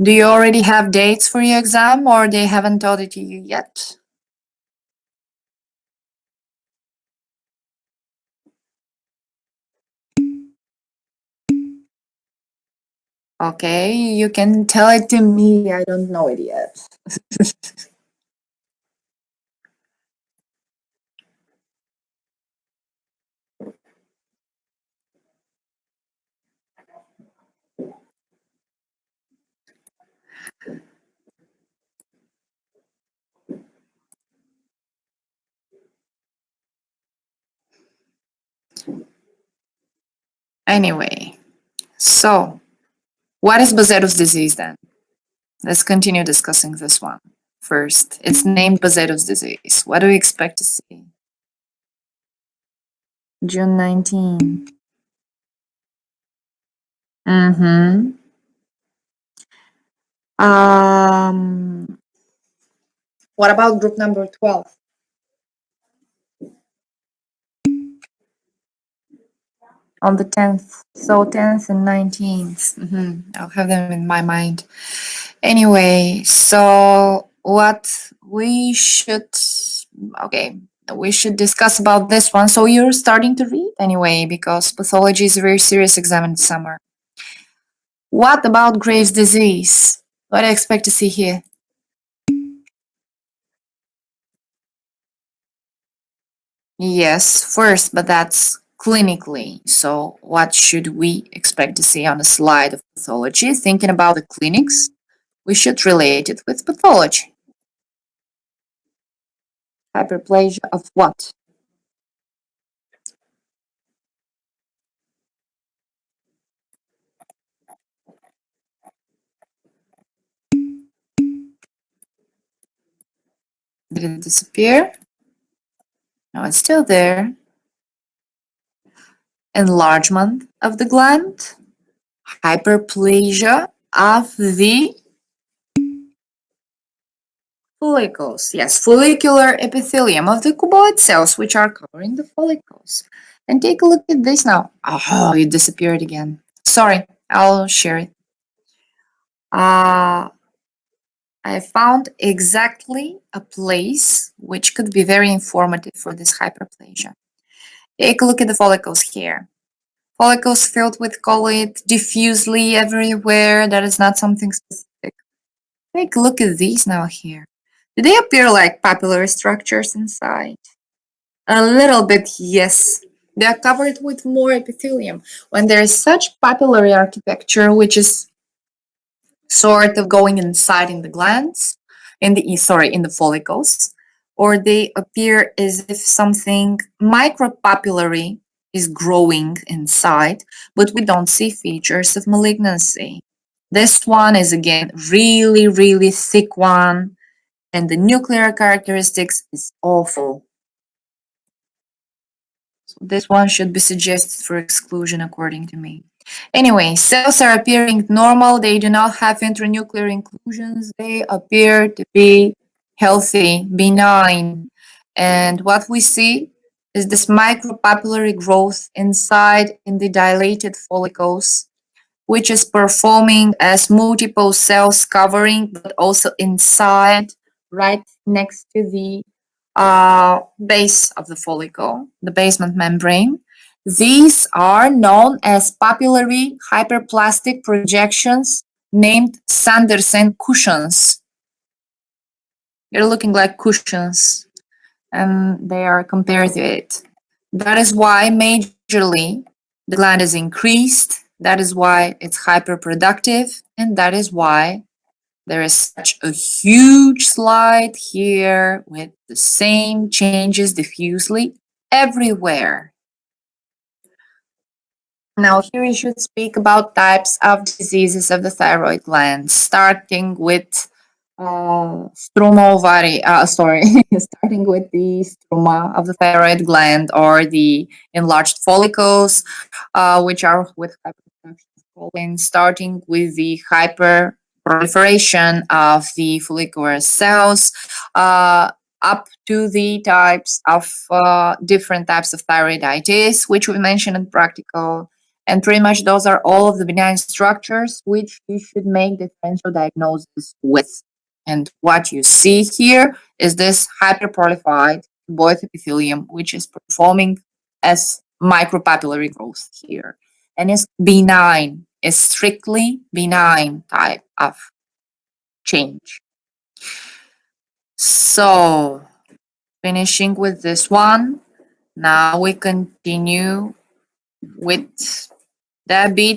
Do you already have dates for your exam or they haven't told it to you yet? Okay, you can tell it to me. I don't know it yet. Anyway, so what is Basedows disease then? Let's continue discussing this one first. It's named Basedows disease. What do we expect to see? June 19. Mm-hmm. Um, what about group number 12? On the 10th. So 10th and 19th. I'll have them in my mind. Anyway, so what we should, okay, we should discuss about this one. So you're starting to read anyway, because pathology is a very serious exam in the summer. What about Graves' disease? What do I expect to see here? Yes, first, but that's clinically. So, what should we expect to see on a slide of pathology? Thinking about the clinics, we should relate it with pathology. Hyperplasia of what? Did it disappear? No, it's still there. Enlargement of the gland, hyperplasia of the follicles. Yes, follicular epithelium of the cuboid cells, which are covering the follicles. And take a look at this now. Oh, it disappeared again. Sorry, I'll share it. I found exactly a place which could be very informative for this hyperplasia. Take a look at the follicles here. Follicles filled with colloid diffusely everywhere. That is not something specific. Take a look at these now here. Do they appear like papillary structures inside? A little bit, yes. They are covered with more epithelium. When there is such papillary architecture, which is sort of going inside in the glands, in the follicles, or they appear as if something micropapillary is growing inside, but we don't see features of malignancy. This one is again really, really thick one, and the nuclear characteristics is awful. So this one should be suggested for exclusion according to me. Anyway, cells are appearing normal. They do not have intranuclear inclusions. They appear to be healthy, benign. And what we see is this micropapillary growth inside in the dilated follicles, which is performing as multiple cells covering, but also inside, right next to the base of the follicle, the basement membrane. These are known as papillary hyperplastic projections named Sanderson cushions. They're looking like cushions and they are compared to it. That is why majorly the gland is increased. That is why it's hyperproductive. And that is why there is such a huge slide here with the same changes diffusely everywhere. Now, here we should speak about types of diseases of the thyroid gland, starting with struma ovari, starting with the struma of the thyroid gland or the enlarged follicles, which are with hyperproduction of choline, starting with the hyperproliferation of the follicular cells, up to the types of different types of thyroiditis, which we mentioned in practical, And pretty much those are all of the benign structures which you should make differential diagnosis with. And what you see here is this hyperprolified cuboid epithelium, which is performing as micropapillary growth here. And is benign, is strictly benign type of change. So, finishing with this one, now we continue with diabetic